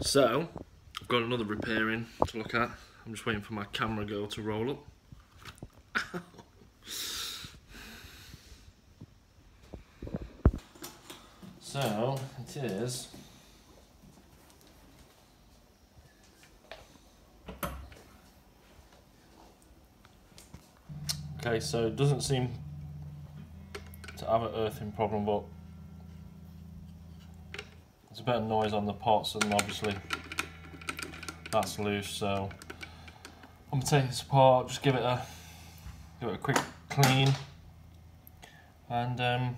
So, I've got another repairing to look at. I'm just waiting for my camera girl to roll up. So, it is okay, so it doesn't seem to have an earthing problem, but there's a bit of noise on the pots, and obviously that's loose. So I'm gonna take this apart, just give it a quick clean, and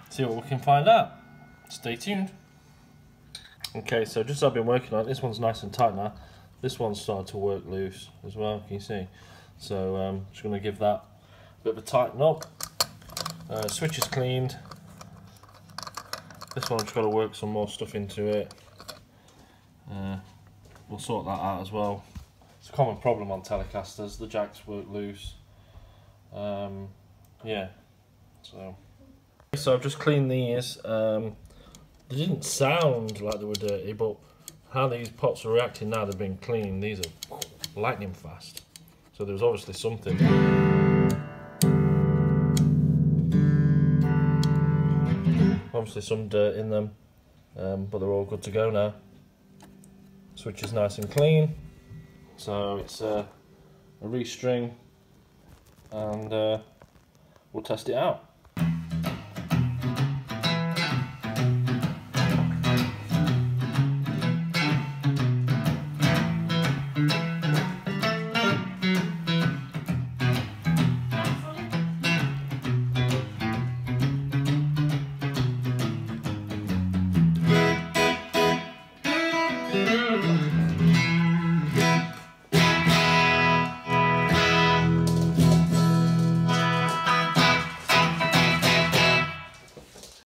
see what we can find out. Stay tuned. Okay, so just as I've been working on it, this one's nice and tight now. This one's started to work loose as well, can you see? So just going to give that a bit of a tighten up. Switch is cleaned. This one I've just got to work some more stuff into it. We'll sort that out as well. It's a common problem on Telecasters, the jacks work loose. Yeah, so I've just cleaned these. They didn't sound like they were dirty, but how these pots are reacting now they've been cleaned, these are lightning fast. So there was obviously something. Obviously some dirt in them, but they're all good to go now. Switch is nice and clean. So it's a restring, and we'll test it out.